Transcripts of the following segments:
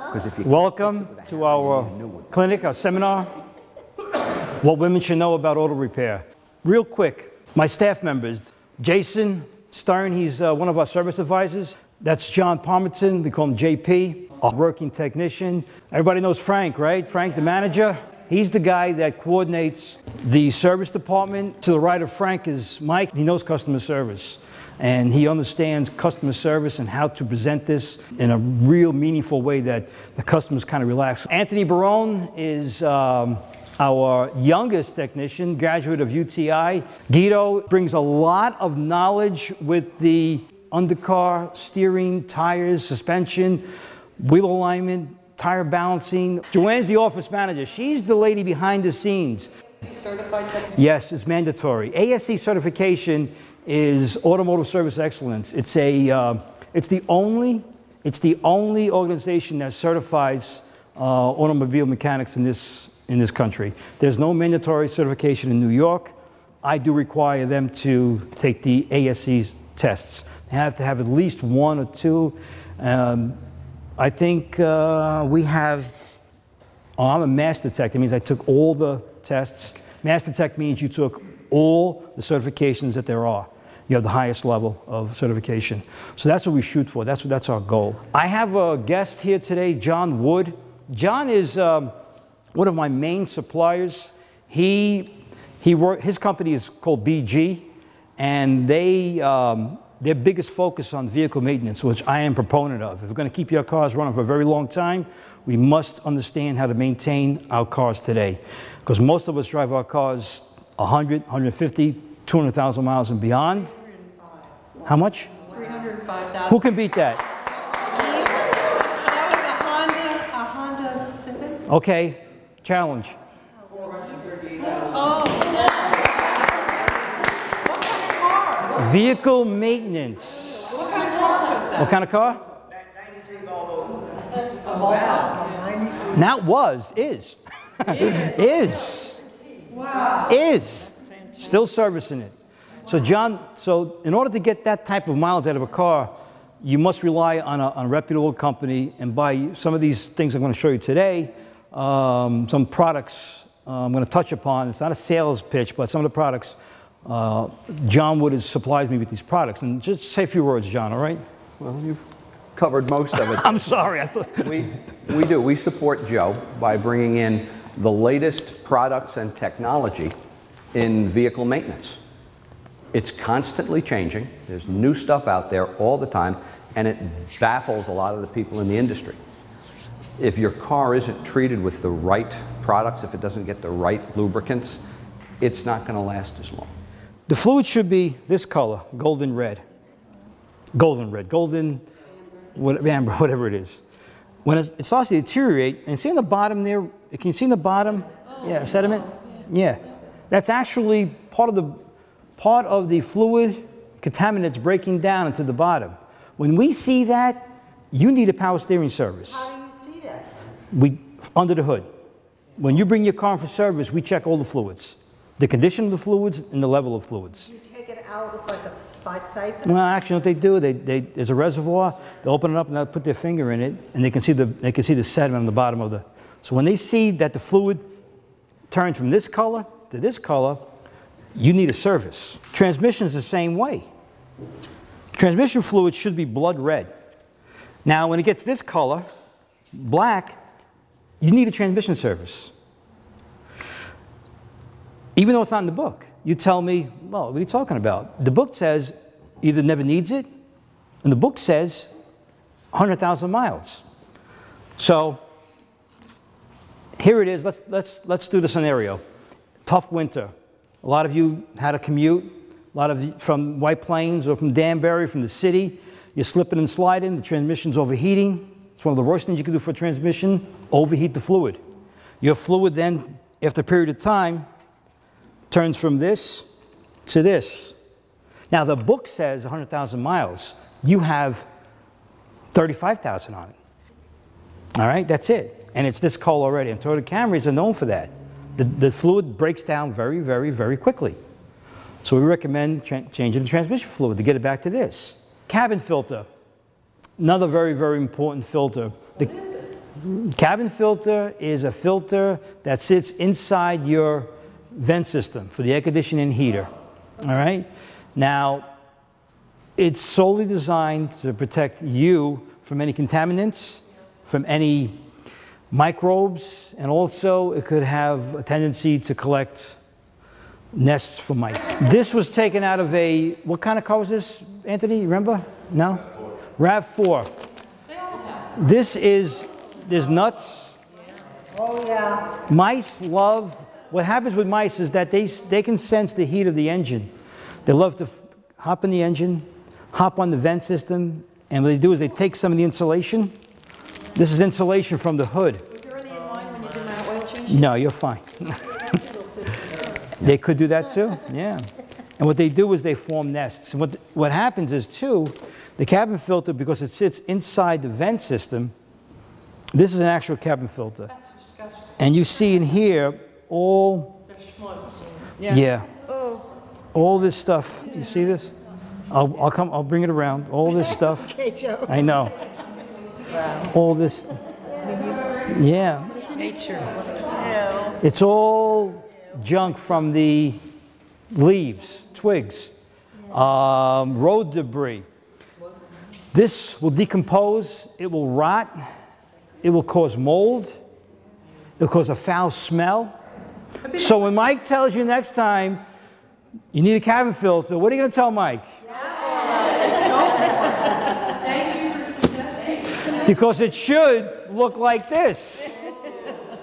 Because if you Welcome to our clinic, our seminar, What Women Should Know About Auto Repair. Real quick, my staff members, Jason Stern, he's one of our service advisors. That's John Palmerton, we call him JP, our working technician. Everybody knows Frank, right? Frank, the manager. He's the guy that coordinates the service department. To the right of Frank is Mike. He knows customer service, and he understands customer service and how to present this in a real meaningful way that the customers kind of relax. Anthony Barone is our youngest technician, graduate of UTI. Guido brings a lot of knowledge with the undercar, steering, tires, suspension, wheel alignment, tire balancing. Joanne's the office manager. She's the lady behind the scenes. Certified technician? Yes, it's mandatory. ASE certification is Automotive Service Excellence. It's the only organization that certifies automobile mechanics in this country. There's no mandatory certification in New York. I do require them to take the ASE tests. They have to have at least one or two. I think we have, I'm a Master Tech. That means I took all the tests. Master Tech means you took all the certifications that there are. You have the highest level of certification. So that's what we shoot for. That's our goal. I have a guest here today, John Wood. John is one of my main suppliers. His company is called BG, and their biggest focus on vehicle maintenance, which I am a proponent of. If we're going to keep your cars running for a very long time, we must understand how to maintain our cars today. Because most of us drive our cars 100, 150, 200,000 miles and beyond. 305. How much? 305,000. Who can beat that? That was a Honda Civic? Okay, challenge. Oh. Vehicle maintenance. What kind of car was that? What kind of car? 93 Volvo. A Volvo. Not is. Is. Wow. Is. Still servicing it. So John, in order to get that type of mileage out of a car, you must rely on a reputable company and buy some of these things I'm going to show you today, some products I'm going to touch upon. It's not a sales pitch, but some of the products, John Wood supplies me with these products. And just say a few words, John, all right? Well, you've covered most of it. I'm sorry. I thought We do. We support Joe by bringing in the latest products and technology in vehicle maintenance. It's constantly changing. There's new stuff out there all the time, and it baffles a lot of the people in the industry. If your car isn't treated with the right products, if it doesn't get the right lubricants, it's not going to last as long. the fluid should be this color, golden red. Golden red, golden, amber, whatever it is. When it starts to deteriorate, and see on the bottom there, can you see in the bottom? Yeah, sediment? Yeah. That's actually part of the fluid contaminants breaking down into the bottom. When we see that, you need a power steering service. How do you see that? Under the hood. When you bring your car in for service, we check all the fluids. The condition of the fluids and the level of fluids. You take it out with like a siphon? Well, actually, what they do, there's a reservoir. They open it up and they'll put their finger in it, and they can see the sediment on the bottom of the. So when they see that the fluid turns from this color to this color, you need a service. Transmission is the same way. Transmission fluid should be blood red. Now, when it gets this color, black, you need a transmission service. Even though it's not in the book. You tell me, well, what are you talking about? The book says either never needs it, and the book says 100,000 miles. So here it is. Let's do the scenario. Tough winter. A lot of you had a commute. A lot of you from White Plains or from Danbury, from the city. You're slipping and sliding. The transmission's overheating. It's one of the worst things you can do for a transmission, overheat the fluid. Your fluid then, after a period of time, turns from this to this. Now, the book says 100,000 miles. You have 35,000 on it. All right, that's it. And it's this color already. And Toyota Camrys are known for that. The fluid breaks down very, very, very quickly. So we recommend changing the transmission fluid to get it back to this. Cabin filter, another very, very important filter. What is it? Cabin filter is a filter that sits inside your vent system for the air conditioning and heater. All right? Now, it's solely designed to protect you from any contaminants, from any microbes, and also it could have a tendency to collect nests for mice. This was taken out of a, what kind of car was this, Anthony? You remember? No? RAV4. This is, there's nuts. Oh, yeah. Mice love, what happens with mice is that they can sense the heat of the engine. They love to hop in the engine, hop on the vent system, and what they do is they take some of the insulation. This is insulation from the hood. Was there any in mine when you did my oil change? No, you're fine. They could do that too, yeah. And what they do is they form nests. And what happens is too, the cabin filter, because it sits inside the vent system, this is an actual cabin filter. That's disgusting. And you see in here all, They're schmutz. yeah, all this stuff. You see this? I'll bring it around. All this stuff. Okay, Joe. I know. All this, yeah. Nature. It's all junk from the leaves, twigs, road debris. This will decompose, it will rot, it will cause mold, it will cause a foul smell. So when Mike tells you next time you need a cabin filter, what are you going to tell Mike? Thank you for suggesting. Because it should look like this.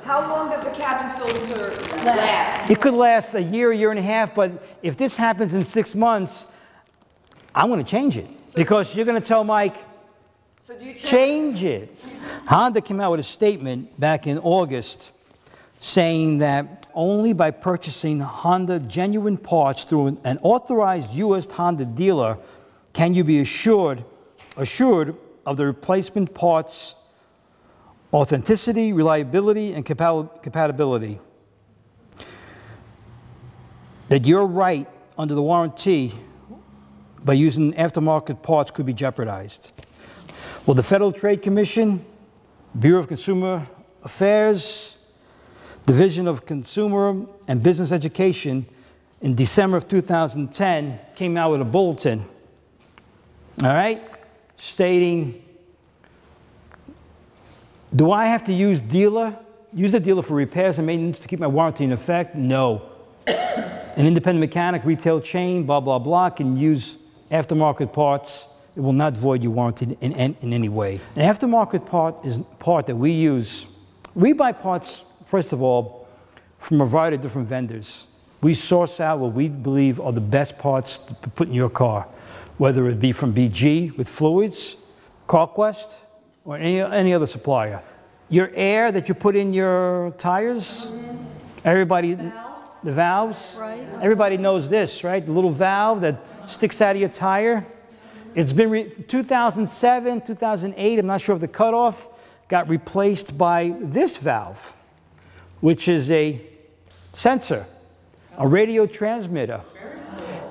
How long does a cabin filter last? It could last a year and a half, but if this happens in 6 months, I'm going to change it. Because you're going to tell Mike, So do you change it. Honda came out with a statement back in August saying that only by purchasing Honda genuine parts through an authorized U.S. Honda dealer can you be assured of the replacement parts authenticity, reliability, and compatibility. That your right under the warranty by using aftermarket parts could be jeopardized. Well, the Federal Trade Commission, Bureau of Consumer Affairs, Division of Consumer and Business Education in December of 2010 came out with a bulletin, all right, stating, do I have to use the dealer for repairs and maintenance to keep my warranty in effect? No. An independent mechanic, retail chain, blah, blah, blah, can use aftermarket parts. It will not void your warranty in any way. An aftermarket part is a part that we use. We buy parts, first of all, from a variety of different vendors. We source out what we believe are the best parts to put in your car, whether it be from BG with fluids, CarQuest, or any other supplier. Your air that you put in your tires, everybody, the valves, Right. everybody knows this, right? The little valve that sticks out of your tire. It's been 2007, 2008, I'm not sure if the cutoff got replaced by this valve, which is a sensor, a radio transmitter.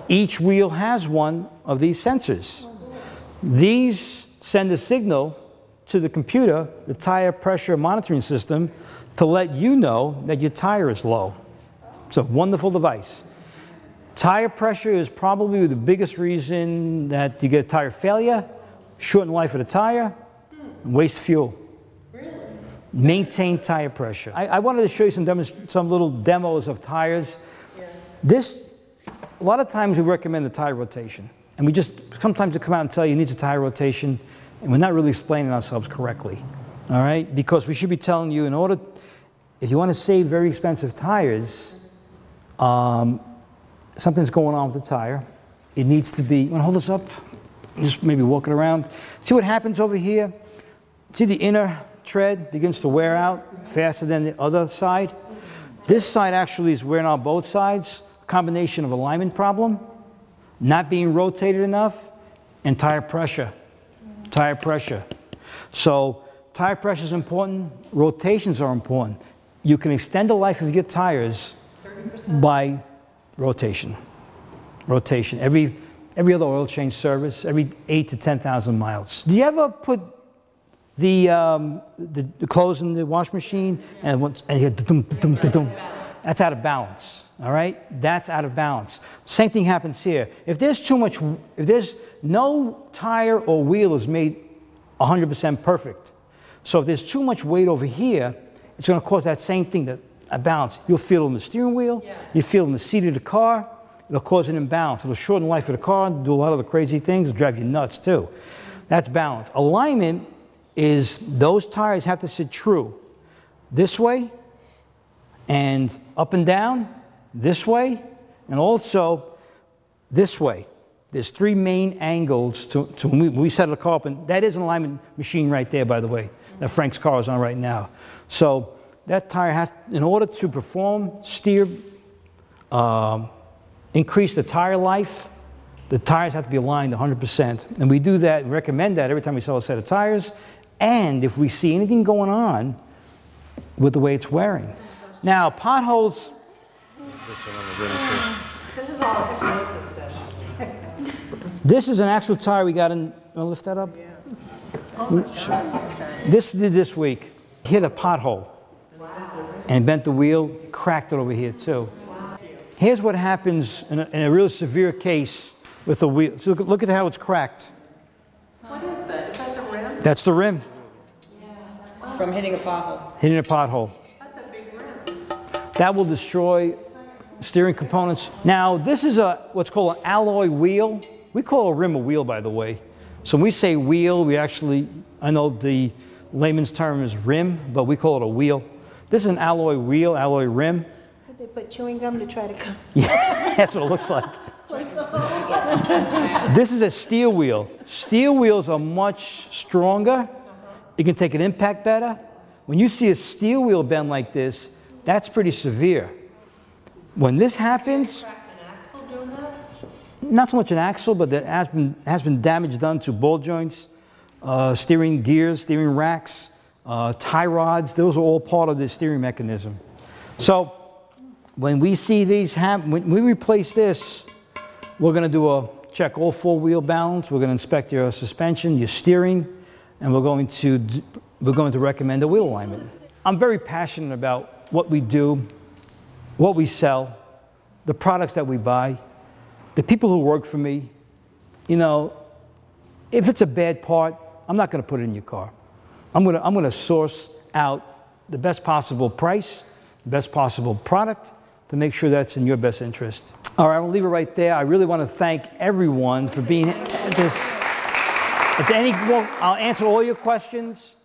Each wheel has one of these sensors. These send a signal to the computer, the tire pressure monitoring system, to let you know that your tire is low. It's a wonderful device. Tire pressure is probably the biggest reason that you get tire failure, shorten life of the tire, and waste fuel. Really? Maintain tire pressure. I wanted to show you some little demos of tires. Yeah. A lot of times we recommend the tire rotation. And sometimes we come out and tell you it needs a tire rotation, and we're not really explaining ourselves correctly. All right? Because we should be telling you if you want to save very expensive tires, something's going on with the tire. It needs to be, you want to hold this up? Just maybe walk it around. See what happens over here? See the inner tread begins to wear out faster than the other side? This side actually is wearing out both sides. Combination of alignment problem, not being rotated enough, and tire pressure. Tire pressure. So tire pressure is important. Rotations are important. You can extend the life of your tires 30%. By rotation. Rotation. Every other oil change service, every 8,000 to 10,000 miles. Do you ever put the clothes in the wash machine, and you hear dum, dum, dum, dum. That's out of balance. All right, that's out of balance. Same thing happens here. If there's no tire or wheel is made 100% perfect. So if there's too much weight over here, it's going to cause that same thing, that balance. You'll feel it in the steering wheel. You feel it in the seat of the car. It'll cause an imbalance. It'll shorten the life of the car, do a lot of the crazy things. It'll drive you nuts too. That's balance. Alignment is those tires have to sit true this way and up and down, this way, and also this way. There's three main angles to when we set the car up, and that is an alignment machine right there, by the way, that Frank's car is on right now. So that tire has, in order to perform, steer, increase the tire life, the tires have to be aligned 100%. And we do that, we recommend that every time we sell a set of tires, and if we see anything going on with the way it's wearing. Now, potholes. This is all a hypnosis session. This is an actual tire we got in. Want to lift that up? Yeah. Oh my God. This did this week. Hit a pothole. Wow. And bent the wheel, cracked it over here too. Wow. Here's what happens in a real severe case with the wheel. So look at how it's cracked. What is that? Is that the rim? That's the rim. Yeah. From hitting a pothole. Hitting a pothole. That's a big rim. That will destroy steering components. Now, this is what's called an alloy wheel. We call a rim a wheel, by the way. So when we say wheel, we actually, I know the layman's term is rim, but we call it a wheel. This is an alloy wheel, alloy rim. Did they put chewing gum to try to come? Yeah, that's what it looks like. Place the hole together. This is a steel wheel. Steel wheels are much stronger. You can take an impact better. When you see a steel wheel bend like this, that's pretty severe. When this happens, not so much an axle, but there has been damage done to ball joints, steering gears, steering racks, tie rods. Those are all part of the steering mechanism. So when we see these happen, when we replace this, we're going to check all four wheel balance. We're going to inspect your suspension, your steering, and we're going to recommend a wheel alignment. I'm very passionate about what we do, what we sell, the products that we buy, the people who work for me. You know, if it's a bad part, I'm not going to put it in your car. I'm going to source out the best possible price, the best possible product to make sure that's in your best interest. All right, I'll leave it right there. I really want to thank everyone for being here. I'll answer all your questions.